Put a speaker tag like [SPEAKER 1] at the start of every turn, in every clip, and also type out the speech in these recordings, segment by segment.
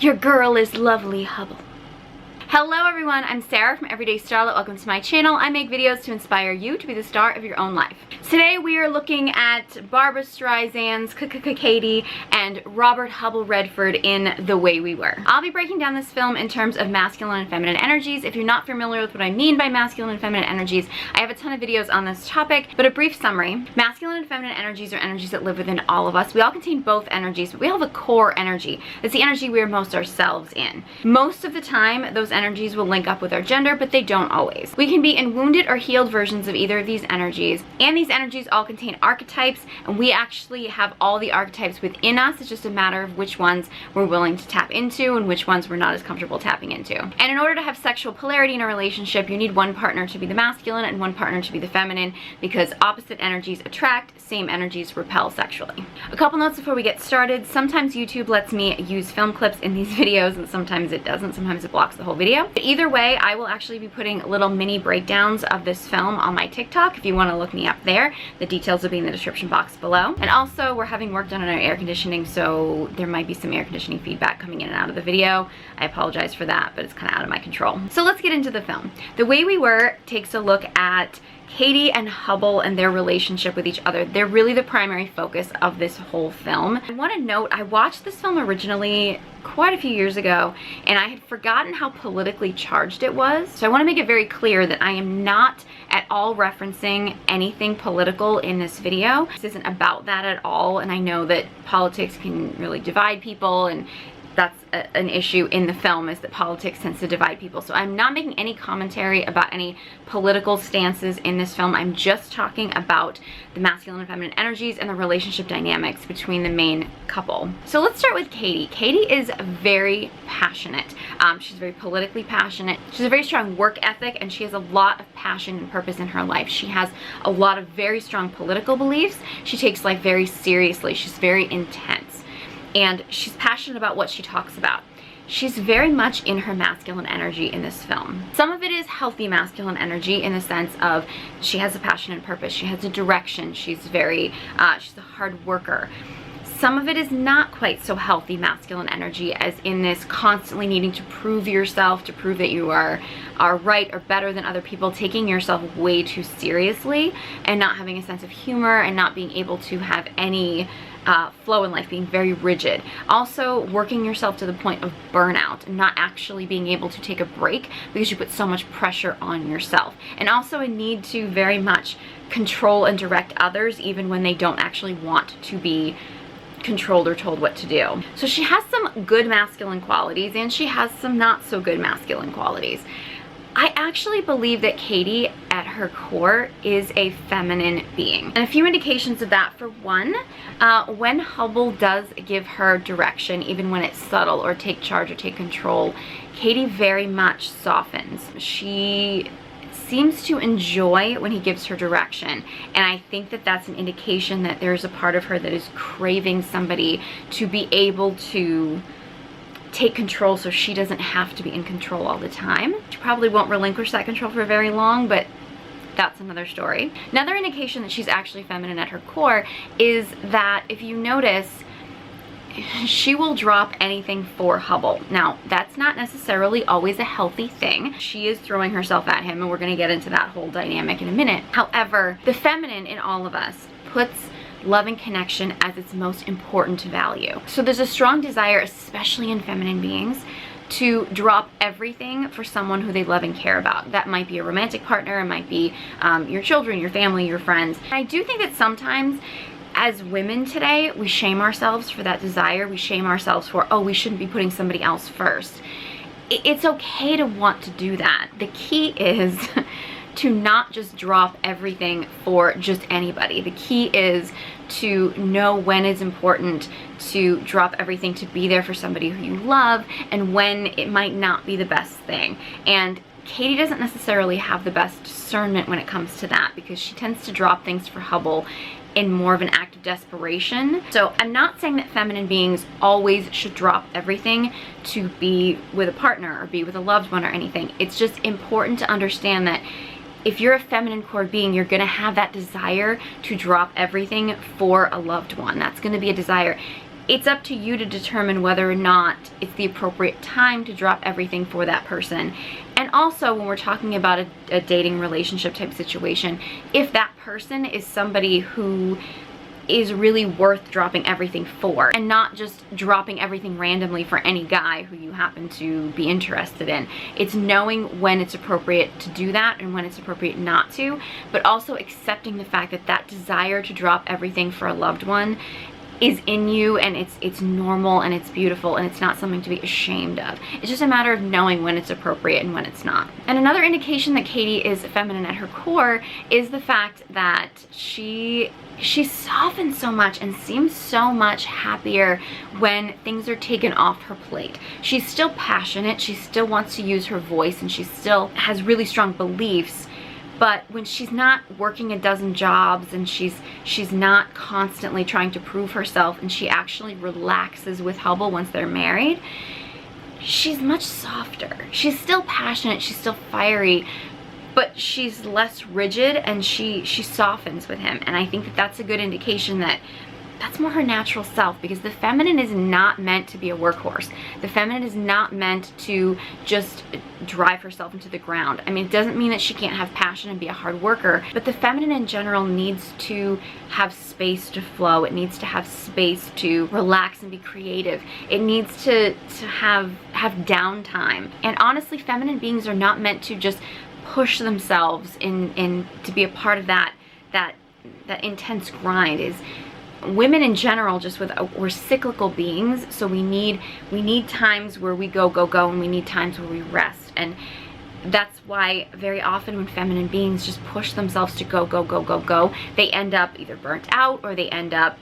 [SPEAKER 1] Your girl is lovely, Hubble. Hello everyone, I'm Sarah from Everyday Starlet. Welcome to my channel. I make videos to inspire you to be the star of your own life. Today we are looking at Barbra Streisand's Katie and Robert Hubble Redford in The Way We Were. I'll be breaking down this film in terms of masculine and feminine energies. If you're not familiar with what I mean by masculine and feminine energies, I have a ton of videos on this topic, but a brief summary. Masculine and feminine energies are energies that live within all of us. We all contain both energies, but we all have a core energy. It's the energy we are most ourselves in. Most of the time, those energies will link up with our gender, but they don't always. We can be in wounded or healed versions of either of these energies, and these energies all contain archetypes, and we actually have all the archetypes within us. It's just a matter of which ones we're willing to tap into and which ones we're not as comfortable tapping into. And in order to have sexual polarity in a relationship, you need one partner to be the masculine and one partner to be the feminine, because opposite energies attract, same energies repel sexually. A couple notes before we get started. Sometimes YouTube lets me use film clips in these videos, and sometimes it doesn't. Sometimes it blocks the whole video. But either way, I will actually be putting little mini breakdowns of this film on my TikTok if you want to look me up there. The details will be in the description box below. And also, we're having work done on our air conditioning, so there might be some air conditioning feedback coming in and out of the video. I apologize for that, but it's kind of out of my control. So let's get into the film. The Way We Were takes a look at Katie and Hubble and their relationship with each other. They're really the primary focus of this whole film. I want to note, I watched this film originally quite a few years ago, and I had forgotten how politically charged it was. So I want to make it very clear that I am not at all referencing anything political in this video. This isn't about that at all, and I know that politics can really divide people, and that's an issue in the film, is that politics tends to divide people. So I'm not making any commentary about any political stances in this film. I'm just talking about the masculine and feminine energies and the relationship dynamics between the main couple. So let's start with Katie. Katie is very passionate. She's very politically passionate. She has a very strong work ethic, and she has a lot of passion and purpose in her life. She has a lot of very strong political beliefs. She takes life very seriously. She's very intense. And she's passionate about what she talks about. She's very much in her masculine energy in this film. Some of it is healthy masculine energy in the sense of she has a passion and purpose. She has a direction. She's a hard worker. Some of it is not quite so healthy masculine energy, as in this constantly needing to prove yourself, to prove that you are right or better than other people, taking yourself way too seriously and not having a sense of humor and not being able to have any flow in life, being very rigid. Also working yourself to the point of burnout, not actually being able to take a break because you put so much pressure on yourself. And also a need to very much control and direct others even when they don't actually want to be controlled or told what to do. So she has some good masculine qualities, and she has some not so good masculine qualities. I actually believe that Katie, at her core, is a feminine being. And a few indications of that. For one, when Hubble does give her direction, even when it's subtle, or take charge or take control, Katie very much softens. She seems to enjoy when he gives her direction, and I think that that's an indication that there's a part of her that is craving somebody to be able to take control so she doesn't have to be in control all the time. She probably won't relinquish that control for very long, but that's another story. Another indication that she's actually feminine at her core is that, if you notice, she will drop anything for Hubble. Now, that's not necessarily always a healthy thing. She is throwing herself at him, and we're going to get into that whole dynamic in a minute. However, the feminine in all of us puts love and connection as its most important value. So there's a strong desire, especially in feminine beings, to drop everything for someone who they love and care about. That might be a romantic partner, it might be your children, your family, your friends. And I do think that sometimes, as women today, we shame ourselves for that desire. We shame ourselves for, oh, we shouldn't be putting somebody else first. It's okay to want to do that. The key is to not just drop everything for just anybody. The key is to know when it's important to drop everything to be there for somebody who you love, and when it might not be the best thing. And Katie doesn't necessarily have the best discernment when it comes to that, because she tends to drop things for Hubble in more of an act of desperation. So I'm not saying that feminine beings always should drop everything to be with a partner or be with a loved one or anything. It's just important to understand that if you're a feminine core being, you're going to have that desire to drop everything for a loved one. That's going to be a desire. it's up to you to determine whether or not it's the appropriate time to drop everything for that person. And also, when we're talking about a dating relationship type situation, if that person is somebody who is really worth dropping everything for, and not just dropping everything randomly for any guy who you happen to be interested in. It's knowing when it's appropriate to do that and when it's appropriate not to, but also accepting the fact that that desire to drop everything for a loved one is in you, and it's normal and it's beautiful, and it's not something to be ashamed of. It's just a matter of knowing when it's appropriate and when it's not. And another indication that Katie is feminine at her core is the fact that she softens so much and seems so much happier when things are taken off her plate. She's still passionate, she still wants to use her voice, and she still has really strong beliefs. But when she's not working a dozen jobs and she's not constantly trying to prove herself, and she actually relaxes with Hubble once they're married, she's much softer. She's still passionate, she's still fiery, but she's less rigid, and she softens with him. And I think that that's a good indication that that's more her natural self, because the feminine is not meant to be a workhorse. The feminine is not meant to just drive herself into the ground. I mean, it doesn't mean that she can't have passion and be a hard worker, but the feminine in general needs to have space to flow. It needs to have space to relax and be creative. It needs to have downtime. And honestly, feminine beings are not meant to just push themselves in to be a part of that intense grind. Is women in general, just we're cyclical beings, so we need times where we go, and we need times where we rest. And that's why very often when feminine beings just push themselves to go, they end up either burnt out, or they end up,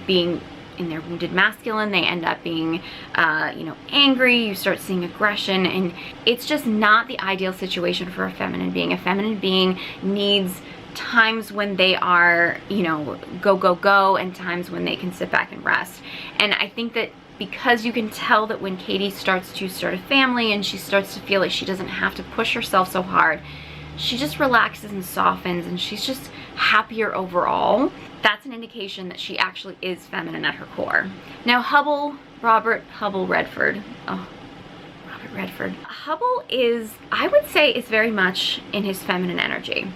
[SPEAKER 1] being in their wounded masculine. They end up being, angry. You start seeing aggression, and it's just not the ideal situation for a feminine being. A feminine being needs times when they are, go, and times when they can sit back and rest. And I think that because you can tell that when Katie starts to start a family and she starts to feel like she doesn't have to push herself so hard, she just relaxes and softens, and she's just happier overall. That's an indication that she actually is feminine at her core. Now, Robert Hubble Redford. Oh, Robert Redford. Hubble is, I would say, is very much in his feminine energy.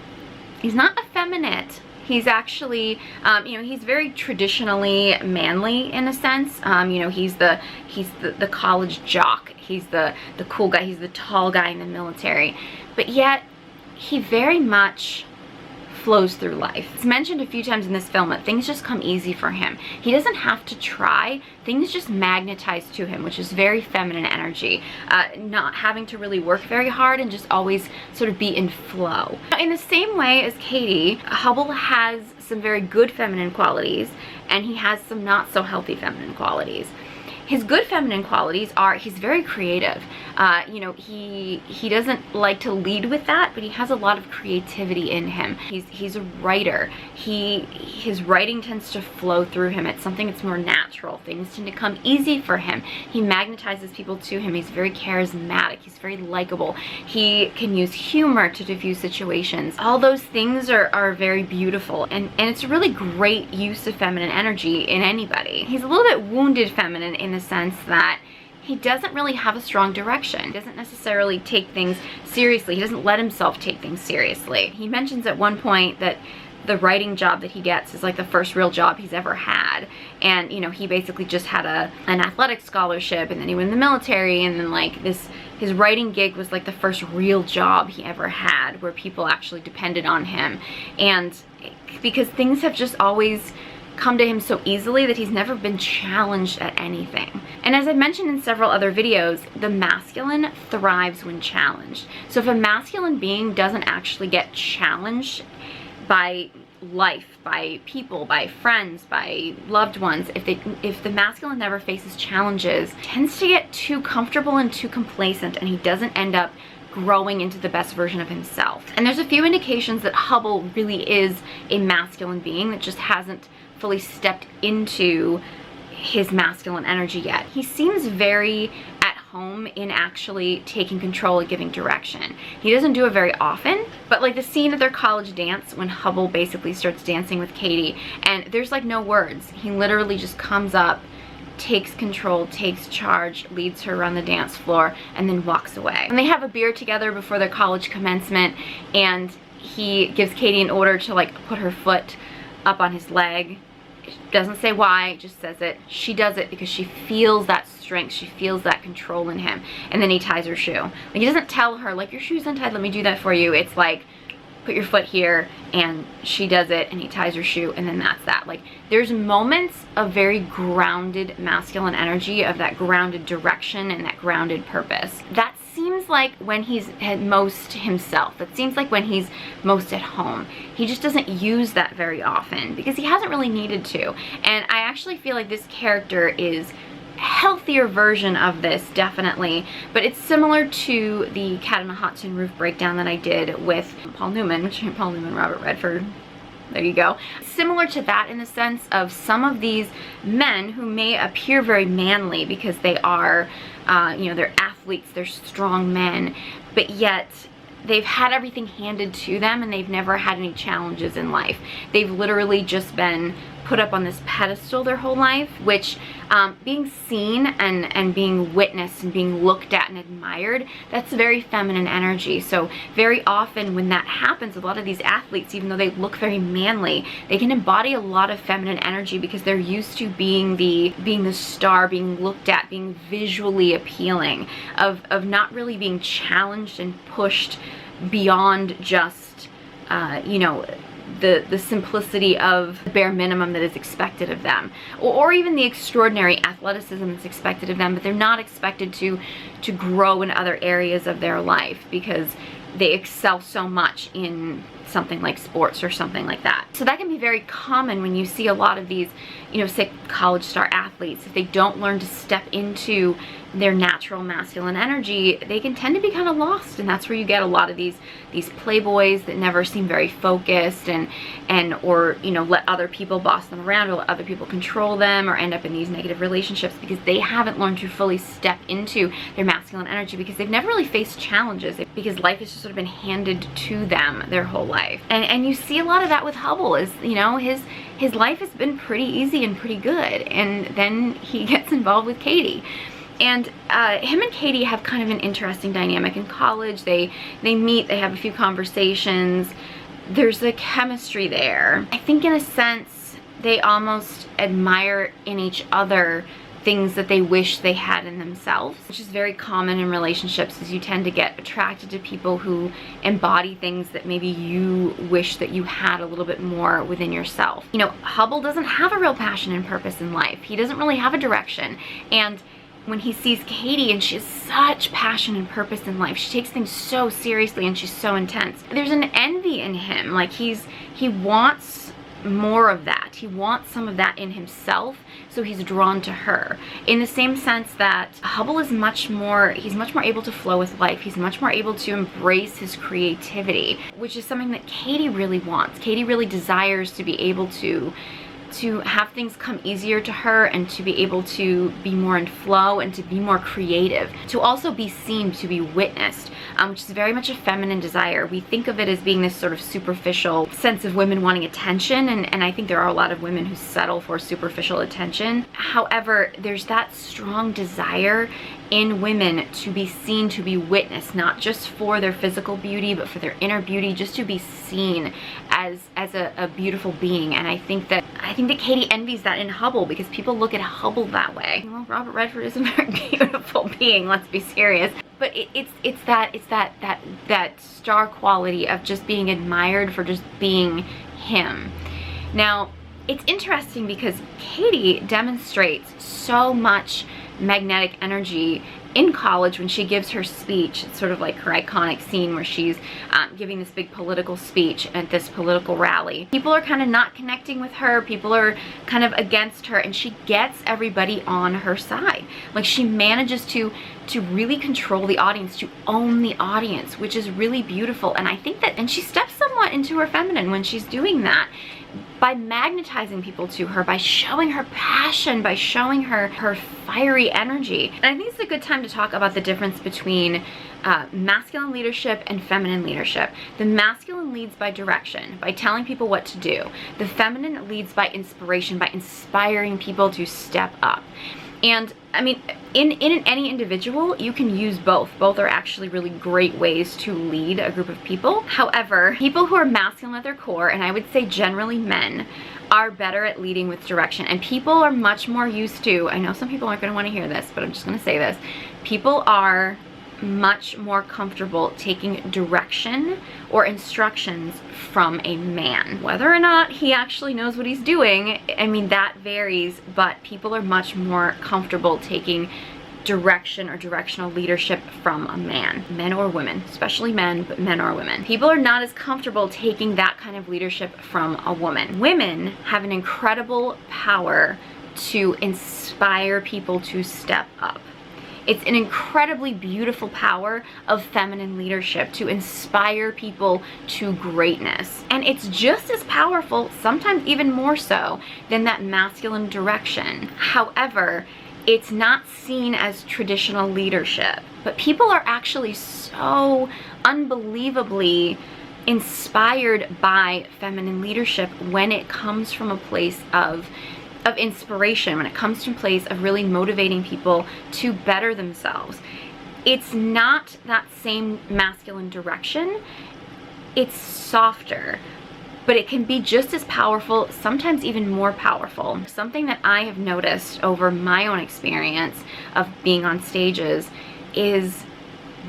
[SPEAKER 1] He's not effeminate. He's actually, he's very traditionally manly in a sense. He's the college jock. He's the cool guy. He's the tall guy in the military. But yet, he very much flows through life. It's mentioned a few times in this film that things just come easy for him. He doesn't have to try. Things just magnetize to him, which is very feminine energy. Not having to really work very hard, and just always sort of be in flow. In the same way as Katie, Hubble has some very good feminine qualities, and he has some not so healthy feminine qualities. His good feminine qualities are he's very creative. He doesn't like to lead with that, but he has a lot of creativity in him. He's a writer. His writing tends to flow through him. It's something that's more natural. Things tend to come easy for him. He magnetizes people to him. He's very charismatic. He's very likable. He can use humor to diffuse situations. All those things are very beautiful, and it's a really great use of feminine energy in anybody. He's a little bit wounded feminine in the sense that he doesn't really have a strong direction. He doesn't necessarily take things seriously. He doesn't let himself take things seriously. He mentions at one point that the writing job that he gets is like the first real job he's ever had. And, he basically just had an athletic scholarship, and then he went in the military, and then his writing gig was like the first real job he ever had where people actually depended on him. And because things have just always come to him so easily that he's never been challenged at anything. And as I mentioned in several other videos, the masculine thrives when challenged. So if a masculine being doesn't actually get challenged by life, by people, by friends, by loved ones, if the masculine never faces challenges, tends to get too comfortable and too complacent, and he doesn't end up growing into the best version of himself. And there's a few indications that Hubble really is a masculine being that just hasn't fully stepped into his masculine energy yet. He seems very at home in actually taking control and giving direction. He doesn't do it very often, but like the scene at their college dance when Hubble basically starts dancing with Katie, and there's like no words. He literally just comes up takes control, takes charge, leads her around the dance floor, and then walks away. And they have a beer together before their college commencement, and he gives Katie an order to like put her foot up on his leg. Doesn't say why, just says it. She does it because she feels that strength, she feels that control in him. And then he ties her shoe. Like, he doesn't tell her like, your shoe's untied, let me do that for you. It's like, put your foot here, and she does it, and he ties her shoe, and then that's that. Like, there's moments of very grounded masculine energy, of that grounded direction and that grounded purpose. That seems like when he's most himself. It seems like when he's most at home. He just doesn't use that very often because he hasn't really needed to. And I actually feel like this character is healthier version of this, definitely, but it's similar to the Cat on a Hot Tin Roof breakdown that I did with Paul Newman, Robert Redford. There you go. Similar to that in the sense of some of these men who may appear very manly because they are, you know, they're athletes, they're strong men, but yet they've had everything handed to them and they've never had any challenges in life. They've literally just been put up on this pedestal their whole life, which being seen and being witnessed and being looked at and admired, that's very feminine energy. So very often when that happens, a lot of these athletes, even though they look very manly, they can embody a lot of feminine energy because they're used to being the star, being looked at, being visually appealing, of not really being challenged and pushed beyond just you know, the simplicity of the bare minimum that is expected of them, or even the extraordinary athleticism that's expected of them, but they're not expected to grow in other areas of their life because they excel so much in something like sports or something like that. So that can be very common when you see a lot of these, you know, say college star athletes. If they don't learn to step into their natural masculine energy, they can tend to be kind of lost, and that's where you get a lot of these playboys that never seem very focused and or, you know, let other people boss them around or let other people control them, or end up in these negative relationships because they haven't learned to fully step into their masculine energy because they've never really faced challenges, because life has just sort of been handed to them their whole life. And you see a lot of that with Hubble. Is, you know, his life has been pretty easy and pretty good, and then he gets involved with Katie. And him and Katie have kind of an interesting dynamic in college. They meet, they have a few conversations. There's a chemistry there. I think in a sense, they almost admire in each other things that they wish they had in themselves, which is very common in relationships, is you tend to get attracted to people who embody things that maybe you wish that you had a little bit more within yourself. You know, Hubble doesn't have a real passion and purpose in life. He doesn't really have a direction. And when he sees Katie, and she has such passion and purpose in life, she takes things so seriously and she's so intense, there's an envy in him. Like, he wants more of that. He wants some of that in himself, so he's drawn to her. In the same sense that Hubble is much more able to flow with life. He's much more able to embrace his creativity, which is something that Katie really wants. Katie really desires to be able to have things come easier to her, and to be able to be more in flow and to be more creative, to also be seen, to be witnessed, which is very much a feminine desire. We think of it as being this sort of superficial sense of women wanting attention, and I think there are a lot of women who settle for superficial attention. However, there's that strong desire in women to be seen, to be witnessed, not just for their physical beauty, but for their inner beauty, just to be seen as a beautiful being. And I think that Katie envies that in Hubble, because people look at Hubble that way. Well, Robert Redford is a very beautiful being, let's be serious. But it's that star quality of just being admired for just being him. Now, it's interesting because Katie demonstrates so much magnetic energy in college when she gives her speech. It's sort of like her iconic scene where she's giving this big political speech at this political rally. People are kind of not connecting with her. People are kind of against her, and she gets everybody on her side. Like, she manages to really control the audience, to own the audience, which is really beautiful. And I think that, and she steps somewhat into her feminine when she's doing that, by magnetizing people to her, by showing her passion, by showing her fiery energy. And I think it's a good time to talk about the difference between masculine leadership and feminine leadership. The masculine leads by direction, by telling people what to do. The feminine leads by inspiration, by inspiring people to step up. And I mean, in any individual, you can use both. Both are actually really great ways to lead a group of people. However, people who are masculine at their core, and I would say generally men, are better at leading with direction. And people are much more used to, I know some people aren't going to want to hear this, but I'm just going to say this. People are much more comfortable taking direction or instructions from a man. Whether or not he actually knows what he's doing, I mean, that varies, but people are much more comfortable taking direction or directional leadership from a man. Men or women, especially men, but men or women. People are not as comfortable taking that kind of leadership from a woman. Women have an incredible power to inspire people to step up. It's an incredibly beautiful power of feminine leadership to inspire people to greatness. And it's just as powerful, sometimes even more so, than that masculine direction. However, it's not seen as traditional leadership. But people are actually so unbelievably inspired by feminine leadership when it comes from a place of inspiration, when it comes to a place of really motivating people to better themselves. It's not that same masculine direction. It's softer, but it can be just as powerful, sometimes even more powerful. Something that I have noticed over my own experience of being on stages is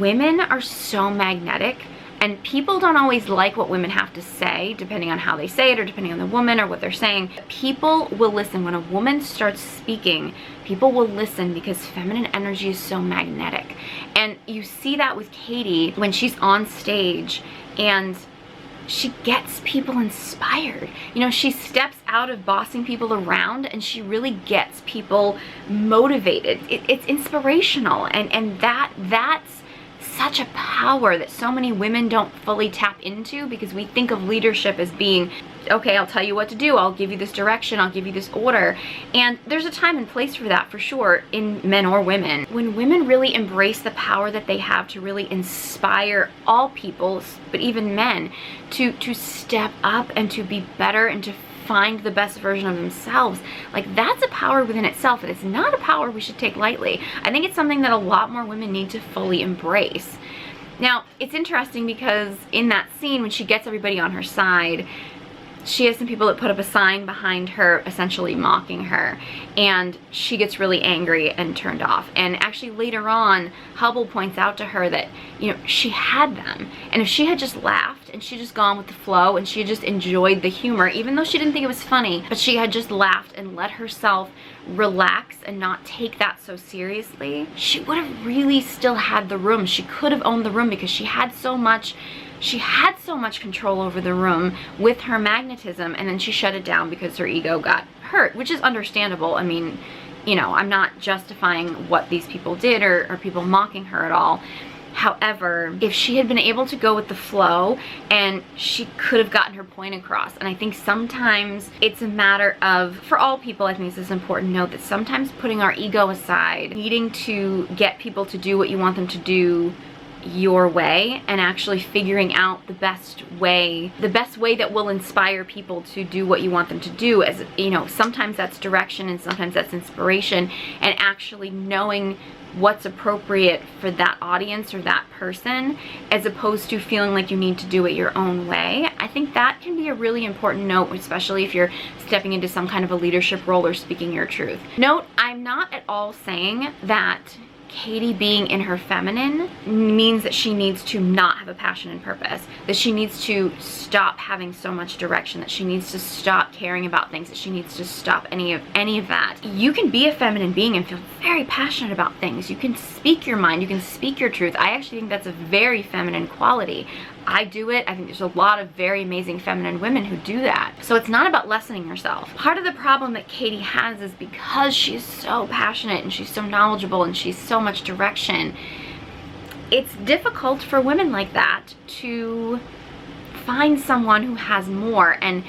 [SPEAKER 1] women are so magnetic. And people don't always like what women have to say, depending on how they say it or depending on the woman or what they're saying. People will listen. When a woman starts speaking, people will listen because feminine energy is so magnetic. And you see that with Katie when she's on stage and she gets people inspired. You know, she steps out of bossing people around and she really gets people motivated. It's inspirational, and that's such a power that so many women don't fully tap into, because we think of leadership as being, okay, I'll tell you what to do, I'll give you this direction, I'll give you this order. And there's a time and place for that, for sure, in men or women. When women really embrace the power that they have to really inspire all people, but even men, to step up and to be better and to find the best version of themselves, like, that's a power within itself, and it's not a power we should take lightly. I think it's something that a lot more women need to fully embrace. Now, it's interesting because in that scene, when she gets everybody on her side, she has some people that put up a sign behind her essentially mocking her, and she gets really angry and turned off. And actually later on, Hubble points out to her that, you know, she had them, and if she had just laughed and she just gone with the flow and she had just enjoyed the humor, even though she didn't think it was funny, but she had just laughed and let herself relax and not take that so seriously, she would have really still had the room. She could have owned the room because she had so much control over the room with her magnetism, and then she shut it down because her ego got hurt, which is understandable. I mean, you know, I'm not justifying what these people did or people mocking her at all. However, if she had been able to go with the flow, and she could have gotten her point across. And I think sometimes it's a matter of, for all people, I think this is an important note, that sometimes putting our ego aside, needing to get people to do what you want them to do your way, and actually figuring out the best way that will inspire people to do what you want them to do. As you know, sometimes that's direction and sometimes that's inspiration, and actually knowing what's appropriate for that audience or that person, as opposed to feeling like you need to do it your own way. I think that can be a really important note, especially if you're stepping into some kind of a leadership role or speaking your truth. Note, I'm not at all saying that Katie being in her feminine means that she needs to not have a passion and purpose, that she needs to stop having so much direction, that she needs to stop caring about things, that she needs to stop any of that. You can be a feminine being and feel very passionate about things. You can speak your mind, you can speak your truth. I actually think that's a very feminine quality. I do it. I think there's a lot of very amazing feminine women who do that. So it's not about lessening yourself. Part of the problem that Katie has is because she's so passionate and she's so knowledgeable and she's so much direction, it's difficult for women like that to find someone who has more. And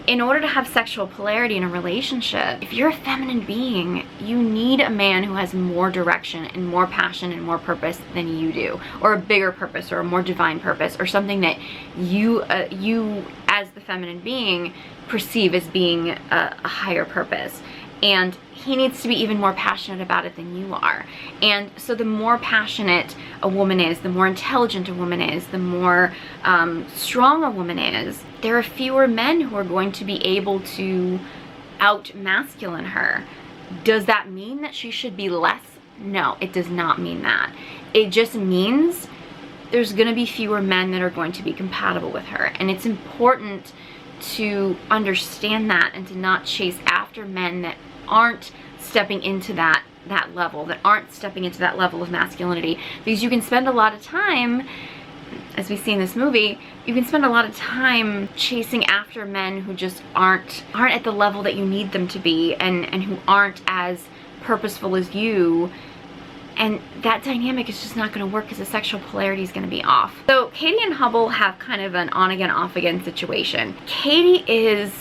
[SPEAKER 1] in order to have sexual polarity in a relationship, if you're a feminine being, you need a man who has more direction and more passion and more purpose than you do, or a bigger purpose or a more divine purpose, or something that you as the feminine being perceive as being a higher purpose. and he needs to be even more passionate about it than you are. And so the more passionate a woman is, the more intelligent a woman is, the more strong a woman is, there are fewer men who are going to be able to out-masculine her. Does that mean that she should be less? No, it does not mean that. It just means there's going to be fewer men that are going to be compatible with her. And it's important to understand that and to not chase after men that aren't stepping into that level, that aren't stepping into that level of masculinity. Because you can spend a lot of time, as we see in this movie, you can spend a lot of time chasing after men who just aren't at the level that you need them to be, and who aren't as purposeful as you. And that dynamic is just not going to work because the sexual polarity is going to be off. So Katie and Hubble have kind of an on-again, off-again situation. Katie is,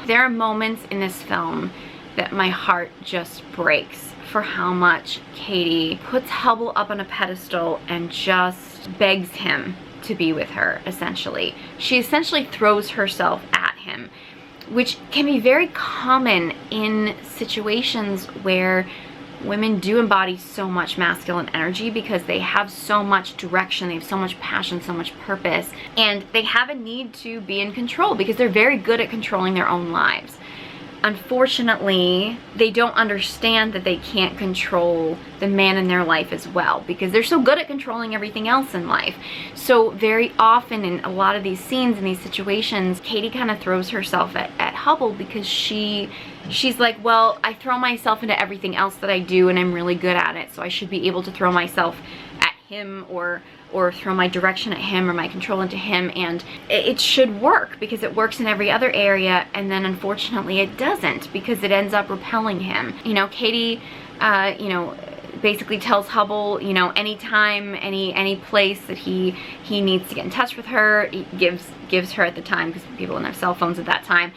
[SPEAKER 1] there are moments in this film that my heart just breaks for how much Katie puts Hubble up on a pedestal and just begs him to be with her, essentially. She essentially throws herself at him, which can be very common in situations where women do embody so much masculine energy because they have so much direction, they have so much passion, so much purpose, and they have a need to be in control because they're very good at controlling their own lives. Unfortunately, they don't understand that they can't control the man in their life as well because they're so good at controlling everything else in life. So very often in a lot of these scenes, in these situations, Katie kind of throws herself at Hubble because she's like, well, I throw myself into everything else that I do and I'm really good at it, so I should be able to throw myself at him or throw my direction at him or my control into him, and it should work because it works in every other area. And then unfortunately it doesn't because it ends up repelling him. You know, Katie basically tells Hubble, you know, anytime, any place that he needs to get in touch with her, he gives her at the time, because people didn't have cell phones at that time,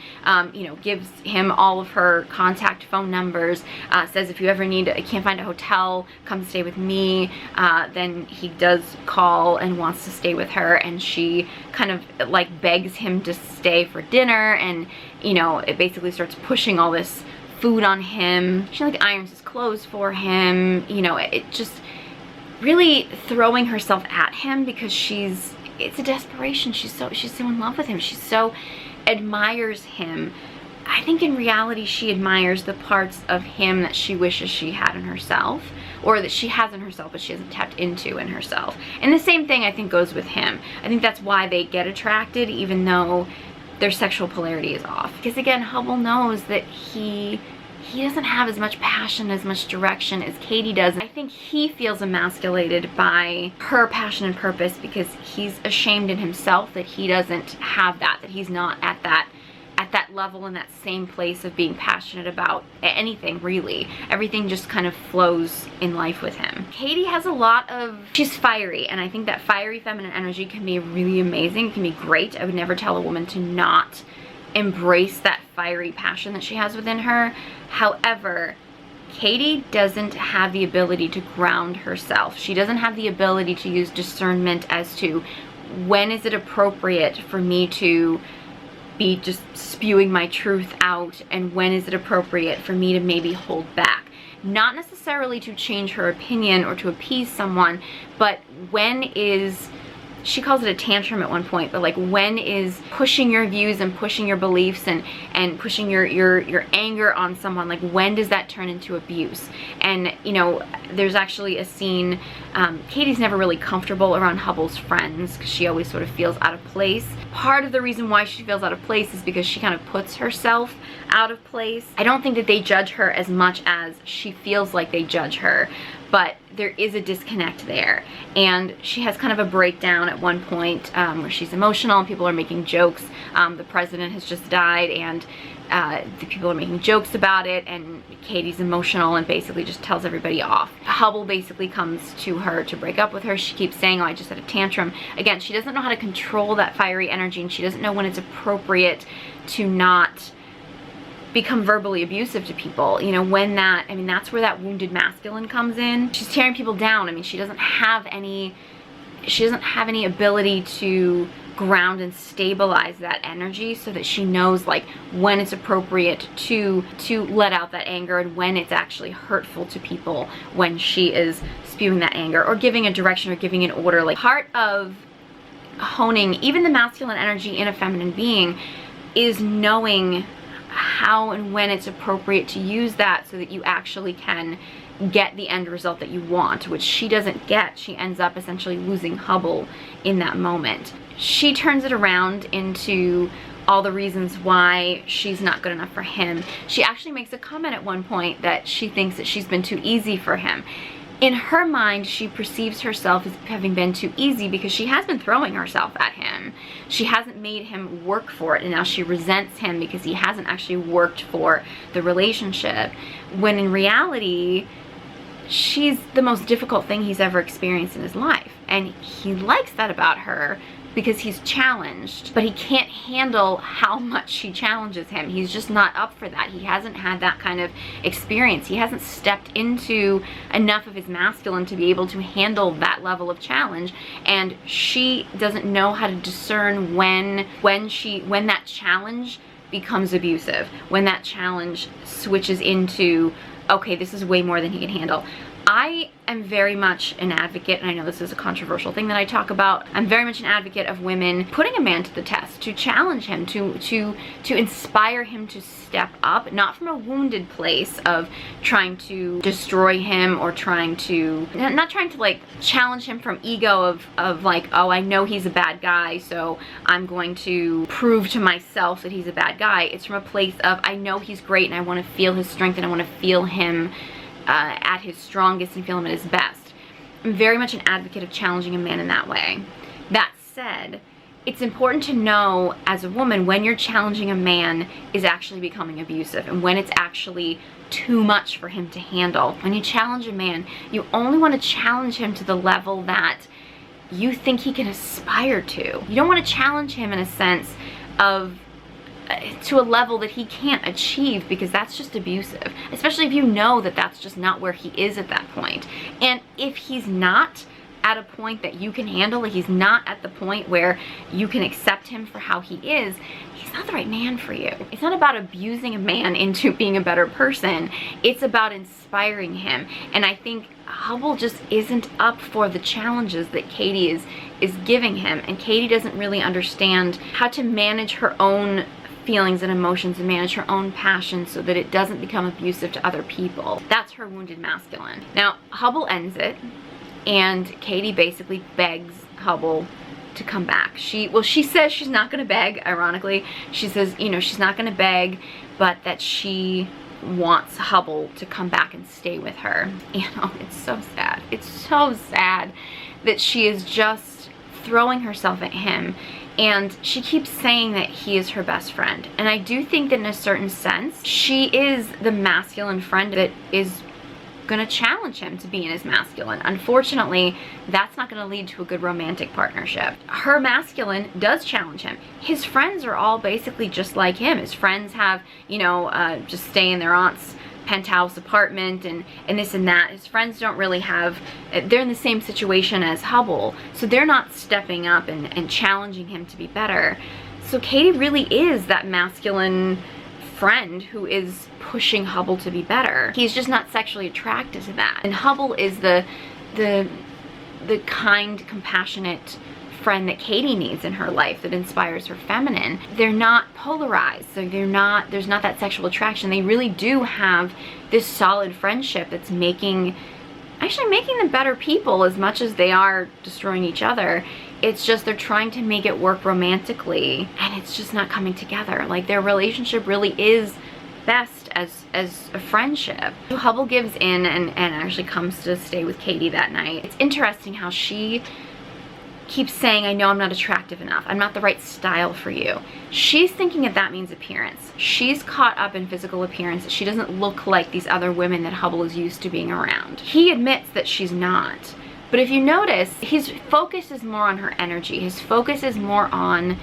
[SPEAKER 1] you know, gives him all of her contact phone numbers, says if you ever can't find a hotel, come stay with me. Then he does call and wants to stay with her, and she kind of like begs him to stay for dinner, and you know, it basically starts pushing all this food on him. She like irons his clothes for him, you know, it just really throwing herself at him because it's a desperation. She's so in love with him. She so admires him. I think in reality she admires the parts of him that she wishes she had in herself, or that she has in herself but she hasn't tapped into in herself. And the same thing I think goes with him. I think that's why they get attracted even though their sexual polarity is off. Because again, Hubble knows that he doesn't have as much passion, as much direction as Katie does. I think he feels emasculated by her passion and purpose because he's ashamed in himself that he doesn't have that he's not at that level, in that same place of being passionate about anything really. Everything just kind of flows in life with him. Katie has she's fiery, and I think that fiery feminine energy can be really amazing. It can be great. I would never tell a woman to not embrace that fiery passion that she has within her. However, Katie doesn't have the ability to ground herself. She doesn't have the ability to use discernment as to when is it appropriate for me to be just spewing my truth out, and when is it appropriate for me to maybe hold back. Not necessarily to change her opinion or to appease someone, but when is, she calls it a tantrum at one point, but like when is pushing your views and pushing your beliefs and pushing your anger on someone, like when does that turn into abuse? And you know, there's actually a scene, Katie's never really comfortable around Hubble's friends because she always sort of feels out of place. Part of the reason why she feels out of place is because she kind of puts herself out of place. I don't think that they judge her as much as she feels like they judge her, but there is a disconnect there. And she has kind of a breakdown at one point where she's emotional and people are making jokes. The president has just died and the people are making jokes about it, and Katie's emotional and basically just tells everybody off. Hubble basically comes to her to break up with her. She keeps saying, oh, I just had a tantrum. Again, she doesn't know how to control that fiery energy, and she doesn't know when it's appropriate to not become verbally abusive to people. You know, when that, I mean, that's where that wounded masculine comes in. She's tearing people down. I mean, she doesn't have any ability to ground and stabilize that energy so that she knows like when it's appropriate to let out that anger and when it's actually hurtful to people when she is spewing that anger or giving a direction or giving an order. Like, part of honing even the masculine energy in a feminine being is knowing how and when it's appropriate to use that so that you actually can get the end result that you want, which she doesn't get. She ends up essentially losing Hubble in that moment. She turns it around into all the reasons why she's not good enough for him. She actually makes a comment at one point that she thinks that she's been too easy for him. In her mind, she perceives herself as having been too easy because she has been throwing herself at him. She hasn't made him work for it, and now she resents him because he hasn't actually worked for the relationship. When in reality, she's the most difficult thing he's ever experienced in his life. And he likes that about her because he's challenged, but he can't handle how much she challenges him. He's just not up for that. He hasn't had that kind of experience. He hasn't stepped into enough of his masculine to be able to handle that level of challenge, and she doesn't know how to discern when that challenge becomes abusive, when that challenge switches into, okay, this is way more than he can handle. I am very much an advocate, and I know this is a controversial thing that I talk about, I'm very much an advocate of women putting a man to the test, to challenge him, to inspire him to step up, not from a wounded place of trying to destroy him or not trying to like challenge him from ego of like, oh, I know he's a bad guy, so I'm going to prove to myself that he's a bad guy. It's from a place of, I know he's great and I want to feel his strength and I want to feel him at his strongest and feel him at his best. I'm very much an advocate of challenging a man in that way. That said, it's important to know as a woman when you're challenging a man is actually becoming abusive and when it's actually too much for him to handle. When you challenge a man, you only want to challenge him to the level that you think he can aspire to. You don't want to challenge him in a sense of to a level that he can't achieve, because that's just abusive, especially if you know that that's just not where he is at that point. And if he's not at a point that you can handle, he's not at the point where you can accept him for how he is, he's not the right man for you. It's not about abusing a man into being a better person. It's about inspiring him. And I think Hubble just isn't up for the challenges that Katie is giving him. And Katie doesn't really understand how to manage her own feelings and emotions and manage her own passion so that it doesn't become abusive to other people. That's her wounded masculine. Now, Hubble ends it, and Katie basically begs Hubble to come back. She says she's not gonna beg, ironically. She says, you know, she's not gonna beg, but that she wants Hubble to come back and stay with her. You know, it's so sad. It's so sad that she is just throwing herself at him. And she keeps saying that he is her best friend. And I do think that in a certain sense, she is the masculine friend that is gonna challenge him to be in his masculine. Unfortunately, that's not gonna lead to a good romantic partnership. Her masculine does challenge him. His friends are all basically just like him. His friends have, you know, just stay in their aunt's penthouse apartment and this and that. His friends don't really have, they're in the same situation as Hubble, so they're not stepping up and challenging him to be better. So Katie really is that masculine friend who is pushing Hubble to be better. He's just not sexually attracted to that. And Hubble is the kind, compassionate friend that Katie needs in her life, that inspires her feminine. They're not polarized, so there's not that sexual attraction. They really do have this solid friendship that's actually making them better people as much as they are destroying each other. It's just they're trying to make it work romantically, and it's just not coming together. Like, their relationship really is best as a friendship. So Hubble gives in and actually comes to stay with Katie that night. It's interesting how she keeps saying, I know I'm not attractive enough. I'm not the right style for you. She's thinking that means appearance. She's caught up in physical appearance. She doesn't look like these other women that Hubble is used to being around. He admits that she's not. But if you notice, his focus is more on her energy. His focus is more on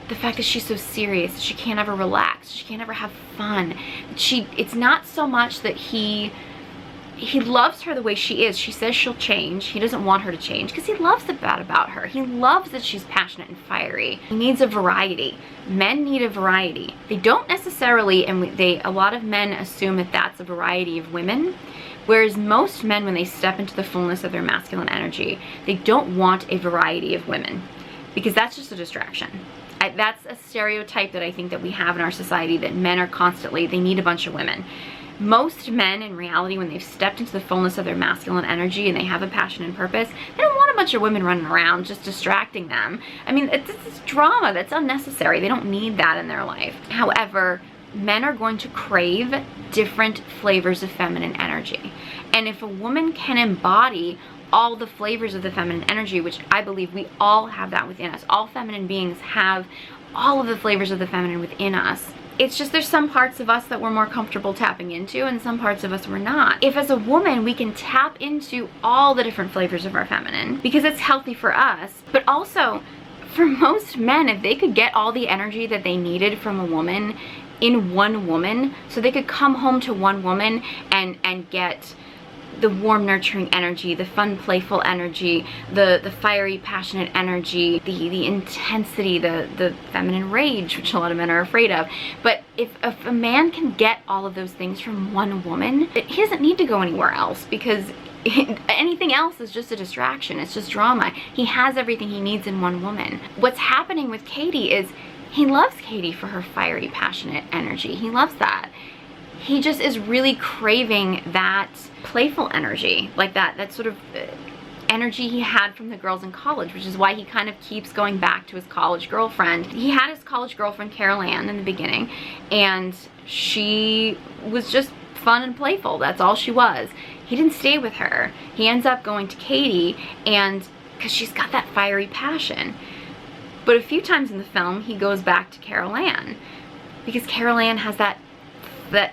[SPEAKER 1] the fact that she's so serious. She can't ever relax. She can't ever have fun. It's not so much that he he loves her the way she is. She says she'll change. He doesn't want her to change because he loves that about her. He loves that she's passionate and fiery. He needs a variety. Men need a variety. They don't necessarily, and a lot of men assume that that's a variety of women. Whereas most men, when they step into the fullness of their masculine energy, they don't want a variety of women because that's just a distraction. That's a stereotype that I think that we have in our society, that men are constantly, they need a bunch of women. Most men, in reality, when they've stepped into the fullness of their masculine energy and they have a passion and purpose, they don't want a bunch of women running around just distracting them. I mean, it's drama. That's unnecessary. They don't need that in their life. However, men are going to crave different flavors of feminine energy. And if a woman can embody all the flavors of the feminine energy, which I believe we all have that within us, all feminine beings have all of the flavors of the feminine within us. It's just there's some parts of us that we're more comfortable tapping into and some parts of us we're not. If as a woman we can tap into all the different flavors of our feminine because it's healthy for us, but also for most men, if they could get all the energy that they needed from a woman in one woman, so they could come home to one woman and get the warm, nurturing energy, the fun, playful energy, the fiery, passionate energy, the intensity, the feminine rage, which a lot of men are afraid of. But if a man can get all of those things from one woman, he doesn't need to go anywhere else because anything else is just a distraction. It's just drama. He has everything he needs in one woman. What's happening with Katie is he loves Katie for her fiery, passionate energy. He loves that. He just is really craving that playful energy, like that sort of energy he had from the girls in college, which is why he kind of keeps going back to his college girlfriend. He had his college girlfriend, Carol Ann, in the beginning, and she was just fun and playful. That's all she was. He didn't stay with her. He ends up going to Katie, and because she's got that fiery passion. But a few times in the film, he goes back to Carol Ann because Carol Ann has that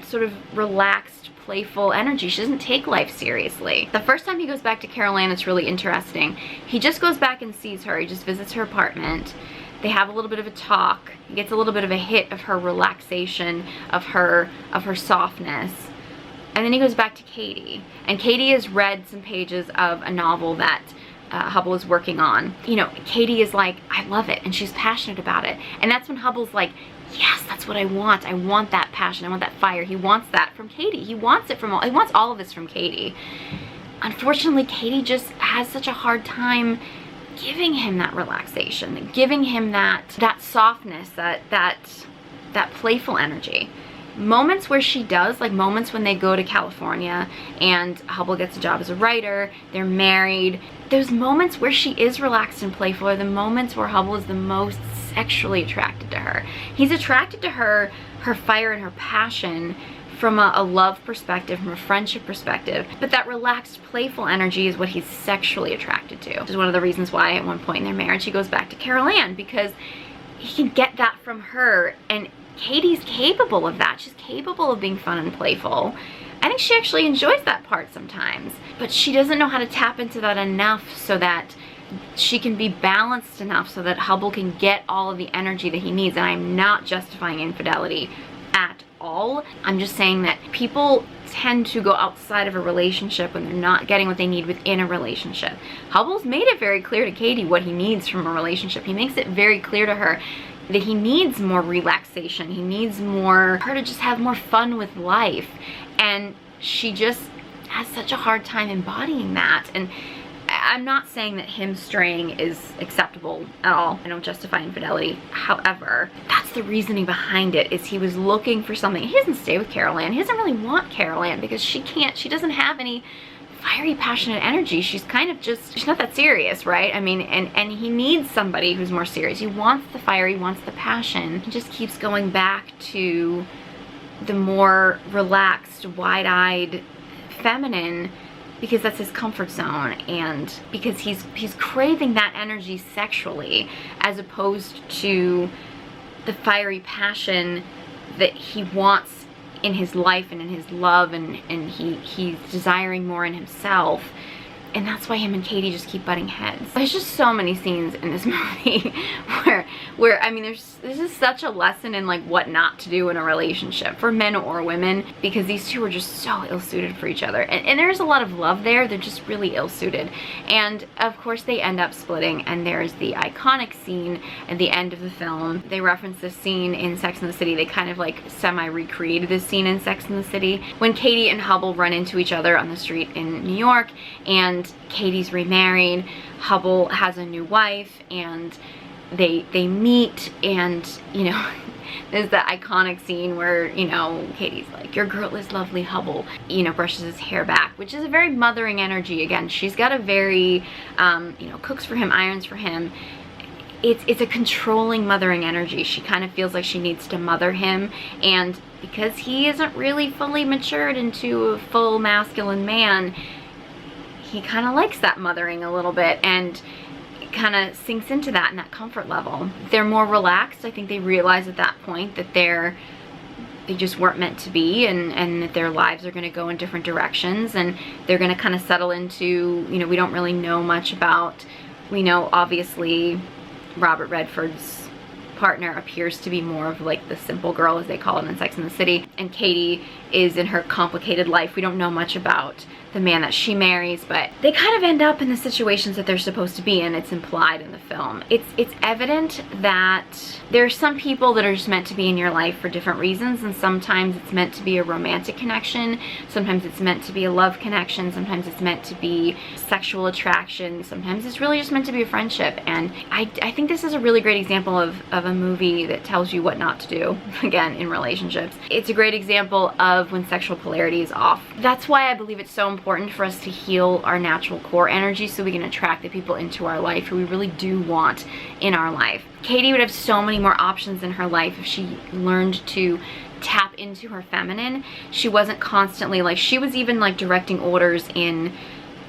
[SPEAKER 1] sort of relaxed, playful energy. She doesn't take life seriously. The first time he goes back to Carol Ann, it's really interesting. He just goes back and sees her. He just visits her apartment. They have a little bit of a talk. He gets a little bit of a hit of her relaxation, of her softness. And then he goes back to Katie. And Katie has read some pages of a novel that Hubble is working on. You know, Katie is like, I love it, and she's passionate about it. And that's when Hubble's like, yes, that's what I want. I want that passion. I want that fire. He wants that from Katie. He wants it from he wants all of this from Katie. Unfortunately, Katie just has such a hard time giving him that relaxation, giving him that softness, that playful energy. Moments where she does, like moments when they go to California and Hubble gets a job as a writer, they're married, those moments where she is relaxed and playful are the moments where Hubble is the most sexually attracted to her. He's attracted to her fire and her passion from a love perspective, from a friendship perspective, but that relaxed, playful energy is what he's sexually attracted to. Which is one of the reasons why at one point in their marriage he goes back to Carol Ann, because he can get that from her, and Katie's capable of that. She's capable of being fun and playful. I think she actually enjoys that part sometimes, but she doesn't know how to tap into that enough so that she can be balanced enough so that Hubble can get all of the energy that he needs. And I'm not justifying infidelity at all. I'm just saying that people tend to go outside of a relationship when they're not getting what they need within a relationship. Hubble's made it very clear to Katie what he needs from a relationship. He makes it very clear to her that he needs more relaxation. He needs her to just have more fun with life. And she just has such a hard time embodying that. And I'm not saying that him straying is acceptable at all. I don't justify infidelity. However, that's the reasoning behind it, is he was looking for something. He doesn't stay with Carol Ann. He doesn't really want Carol Ann because she doesn't have any fiery, passionate energy. She's kind of she's not that serious, right? I mean, and he needs somebody who's more serious. He wants the fire, he wants the passion. He just keeps going back to the more relaxed, wide-eyed feminine because that's his comfort zone, and because he's craving that energy sexually as opposed to the fiery passion that he wants in his life and in his love, and he's desiring more in himself. and that's why him and Katie just keep butting heads. There's just so many scenes in this movie where I mean, this is such a lesson in like what not to do in a relationship for men or women, because these two are just so ill-suited for each other, and there's a lot of love there. They're just really ill-suited, and of course they end up splitting, and there's the iconic scene at the end of the film. They reference this scene in Sex and the City. They kind of like semi-recreated this scene in Sex and the City when Katie and Hubble run into each other on the street in New York, and Katie's remarried, Hubble has a new wife, and they meet, and you know, there's the iconic scene where, you know, Katie's like, your girl is lovely, Hubble, you know, brushes his hair back, which is a very mothering energy. Again, she's got a very, you know, cooks for him, irons for him. It's a controlling, mothering energy. She kind of feels like she needs to mother him, and because he isn't really fully matured into a full masculine man, he kind of likes that mothering a little bit, and kind of sinks into that and that comfort level. They're more relaxed. I think they realize at that point that they just weren't meant to be, and that their lives are going to go in different directions, and they're going to kind of settle into, you know, we don't really know much about, we know obviously Robert Redford's partner appears to be more of like the simple girl, as they call it in Sex and the City, and Katie is in her complicated life. We don't know much about the man that she marries, but they kind of end up in the situations that they're supposed to be in. It's implied in the film. It's evident that there are some people that are just meant to be in your life for different reasons, and sometimes it's meant to be a romantic connection, sometimes it's meant to be a love connection, sometimes it's meant to be sexual attraction, sometimes it's really just meant to be a friendship. And I think this is a really great example of a movie that tells you what not to do, again, in relationships. It's a great example of when sexual polarity is off. That's why I believe it's so important for us to heal our natural core energy, so we can attract the people into our life who we really do want in our life. Katie would have so many more options in her life if she learned to tap into her feminine. She wasn't constantly like, she was even like directing orders in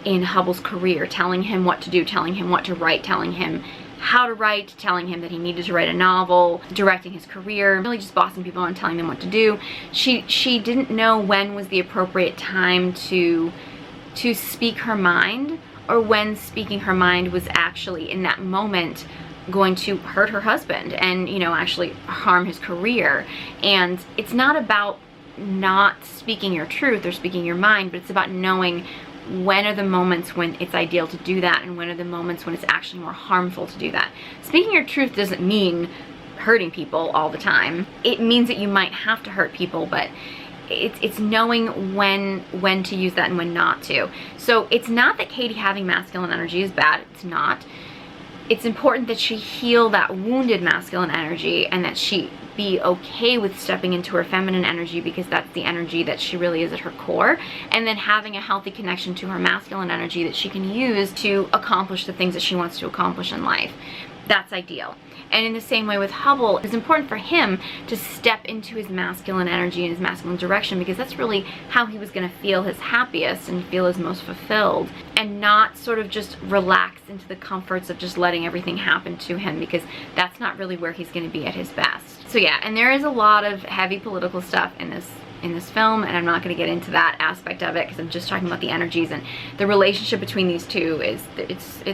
[SPEAKER 1] Hubble's career, telling him what to do, telling him what to write, telling him how to write, telling him that he needed to write a novel, directing his career, really just bossing people and telling them what to do. She didn't know when was the appropriate time to speak her mind, or when speaking her mind was actually in that moment going to hurt her husband and, you know, actually harm his career. And it's not about not speaking your truth or speaking your mind, but it's about knowing when are the moments when it's ideal to do that, and when are the moments when it's actually more harmful to do that. Speaking your truth doesn't mean hurting people all the time. It means that you might have to hurt people, but it's knowing when to use that and when not to. So it's not that Katie having masculine energy is bad. It's not. It's important that she heal that wounded masculine energy, and that she be okay with stepping into her feminine energy, because that's the energy that she really is at her core, and then having a healthy connection to her masculine energy that she can use to accomplish the things that she wants to accomplish in life. That's ideal. And in the same way with Hubble, it's important for him to step into his masculine energy and his masculine direction, because that's really how he was going to feel his happiest and feel his most fulfilled, and not sort of just relax into the comforts of just letting everything happen to him, because that's not really where he's going to be at his best. So yeah, and there is a lot of heavy political stuff in this film, and I'm not going to get into that aspect of it, because I'm just talking about the energies, and the relationship between these two is,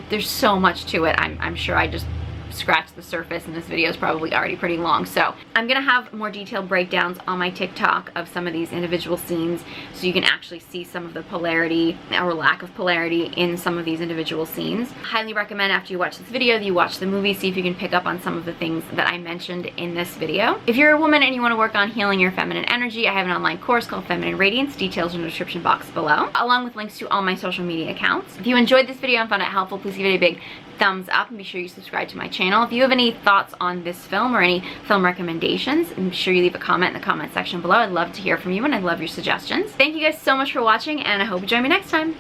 [SPEAKER 1] there's so much to it. I'm sure I just scratched the surface, and this video is probably already pretty long. So I'm gonna have more detailed breakdowns on my TikTok of some of these individual scenes, so you can actually see some of the polarity or lack of polarity in some of these individual scenes. Highly recommend after you watch this video that you watch the movie, see if you can pick up on some of the things that I mentioned in this video. If you're a woman and you want to work on healing your feminine energy, I have an online course called Feminine Radiance. Details in the description box below, along with links to all my social media accounts. If you enjoyed this video and found it helpful, please give it a big thumbs up, and be sure you subscribe to my channel. If you have any thoughts on this film or any film recommendations, be sure you leave a comment in the comment section below. I'd love to hear from you, and I love your suggestions. Thank you guys so much for watching, and I hope you join me next time.